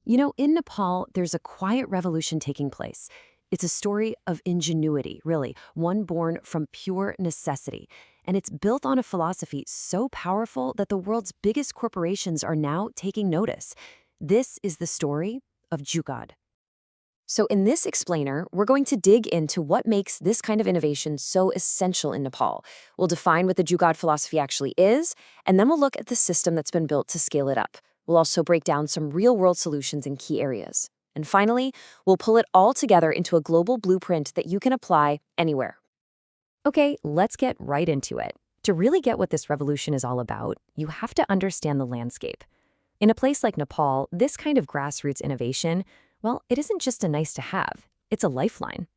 In Nepal, there's a quiet revolution taking place. It's a story of ingenuity, really, one born from pure necessity. And it's built on a philosophy so powerful that the world's biggest corporations are now taking notice. This is the story of Jugaad. So in this explainer, we're going to dig into what makes this kind of innovation so essential in Nepal. We'll define what the Jugaad philosophy actually is, and then we'll look at the system that's been built to scale it up. We'll also break down some real-world solutions in key areas. And finally, we'll pull it all together into a global blueprint that you can apply anywhere. Okay, let's get right into it. To really get what this revolution is all about, you have to understand the landscape. In a place like Nepal, this kind of grassroots innovation, well, it isn't just a nice to have, it's a lifeline.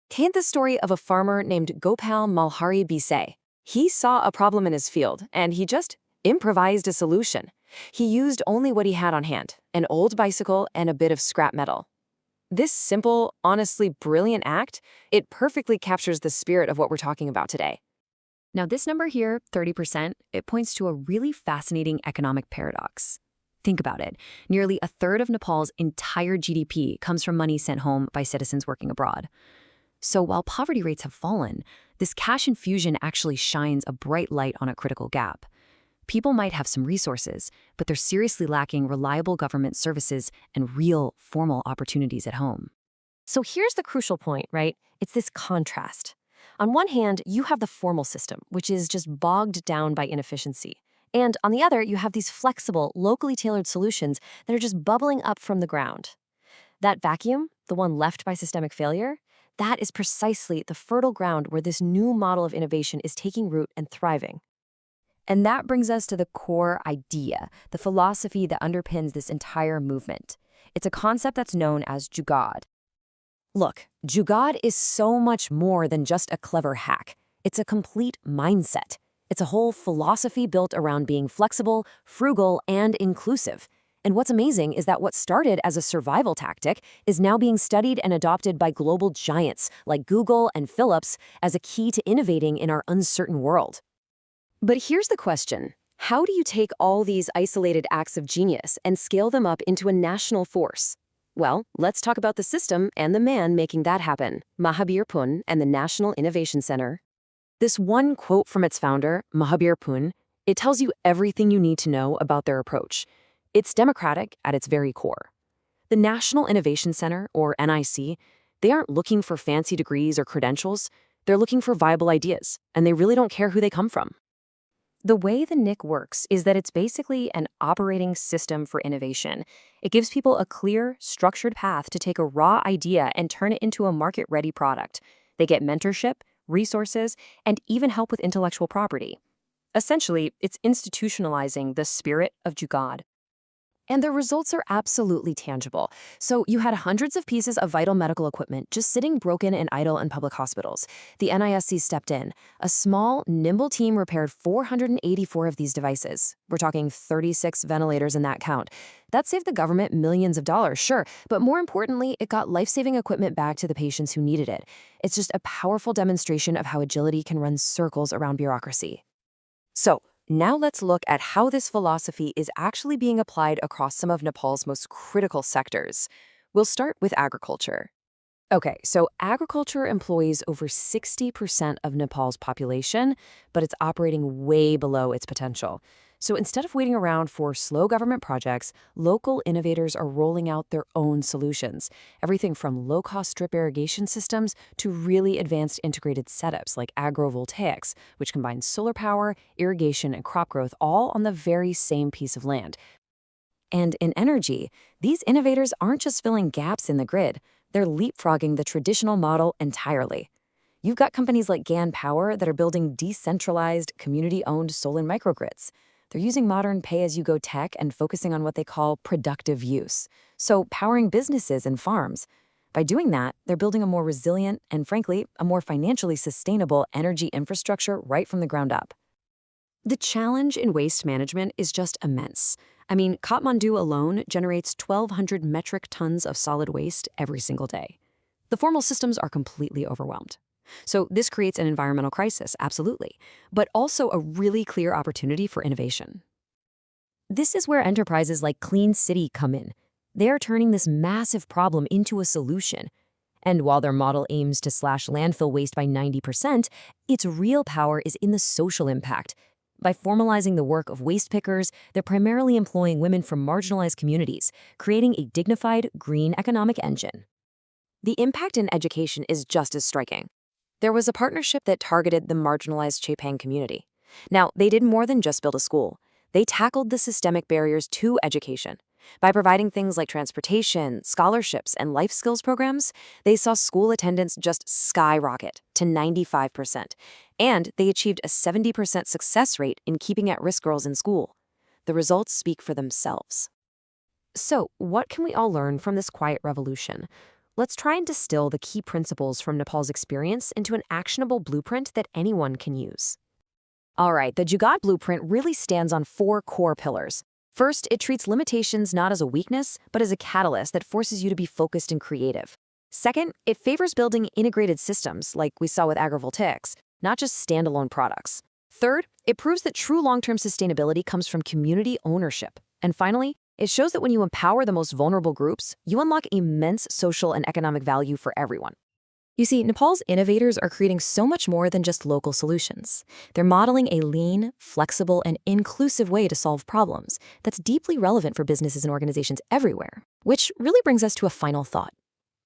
Take the story of a farmer named Gopal Malhari Bise. He saw a problem in his field, and he just improvised a solution. He used only what he had on hand, an old bicycle and a bit of scrap metal. This simple, honestly brilliant act, it perfectly captures the spirit of what we're talking about today. Now this number here, 30%, it points to a really fascinating economic paradox. Think about it. Nearly a third of Nepal's entire GDP comes from money sent home by citizens working abroad. So while poverty rates have fallen, this cash infusion actually shines a bright light on a critical gap. People might have some resources, but they're seriously lacking reliable government services and real, formal opportunities at home. So here's the crucial point, right? It's this contrast. On one hand, you have the formal system, which is just bogged down by inefficiency. And on the other, you have these flexible, locally tailored solutions that are just bubbling up from the ground. That vacuum, the one left by systemic failure, that is precisely the fertile ground where this new model of innovation is taking root and thriving. And that brings us to the core idea, the philosophy that underpins this entire movement. It's a concept that's known as Jugaad. Look, Jugaad is so much more than just a clever hack. It's a complete mindset. It's a whole philosophy built around being flexible, frugal, and inclusive. And what's amazing is that what started as a survival tactic is now being studied and adopted by global giants like Google and Philips as a key to innovating in our uncertain world. But here's the question. How do you take all these isolated acts of genius and scale them up into a national force? Well, let's talk about the system and the man making that happen, Mahabir Pun and the National Innovation Center. This one quote from its founder, Mahabir Pun, it tells you everything you need to know about their approach. It's democratic at its very core. The National Innovation Center, or NIC, they aren't looking for fancy degrees or credentials. They're looking for viable ideas, and they really don't care who they come from. The way the NIC works is that it's basically an operating system for innovation. It gives people a clear, structured path to take a raw idea and turn it into a market-ready product. They get mentorship, resources, and even help with intellectual property. Essentially, it's institutionalizing the spirit of Jugaad. And the results are absolutely tangible. So you had hundreds of pieces of vital medical equipment just sitting broken and idle in public hospitals. The NISC stepped in. A small, nimble team repaired 484 of these devices. We're talking 36 ventilators in that count. That saved the government millions of dollars, sure, but more importantly, it got life-saving equipment back to the patients who needed it. It's just a powerful demonstration of how agility can run circles around bureaucracy. So, now let's look at how this philosophy is actually being applied across some of Nepal's most critical sectors. We'll start with agriculture. Okay, so agriculture employs over 60% of Nepal's population, but it's operating way below its potential. So instead of waiting around for slow government projects, local innovators are rolling out their own solutions. Everything from low-cost drip irrigation systems to really advanced integrated setups like agrovoltaics, which combines solar power, irrigation, and crop growth all on the very same piece of land. And in energy, these innovators aren't just filling gaps in the grid, they're leapfrogging the traditional model entirely. You've got companies like GAN Power that are building decentralized, community-owned solar microgrids. They're using modern pay-as-you-go tech and focusing on what they call productive use, so powering businesses and farms. By doing that, they're building a more resilient and, frankly, a more financially sustainable energy infrastructure right from the ground up. The challenge in waste management is just immense. I mean, Kathmandu alone generates 1,200 metric tons of solid waste every single day. The formal systems are completely overwhelmed. So this creates an environmental crisis, absolutely, but also a really clear opportunity for innovation. This is where enterprises like Clean City come in. They are turning this massive problem into a solution. And while their model aims to slash landfill waste by 90%, its real power is in the social impact. By formalizing the work of waste pickers, they're primarily employing women from marginalized communities, creating a dignified, green economic engine. The impact in education is just as striking. There was a partnership that targeted the marginalized Chepang community. Now, they did more than just build a school. They tackled the systemic barriers to education. By providing things like transportation, scholarships, and life skills programs, they saw school attendance just skyrocket to 95%, and they achieved a 70% success rate in keeping at-risk girls in school. The results speak for themselves. So, what can we all learn from this quiet revolution? Let's try and distill the key principles from Nepal's experience into an actionable blueprint that anyone can use. All right, the Jugaad blueprint really stands on 4 core pillars. First, it treats limitations not as a weakness, but as a catalyst that forces you to be focused and creative. Second, it favors building integrated systems, like we saw with agrovoltaics, not just standalone products. Third, it proves that true long-term sustainability comes from community ownership. And finally, it shows that when you empower the most vulnerable groups, you unlock immense social and economic value for everyone. You see, Nepal's innovators are creating so much more than just local solutions. They're modeling a lean, flexible, and inclusive way to solve problems that's deeply relevant for businesses and organizations everywhere. Which really brings us to a final thought.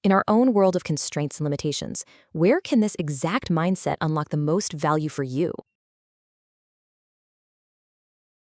In our own world of constraints and limitations, where can this exact mindset unlock the most value for you?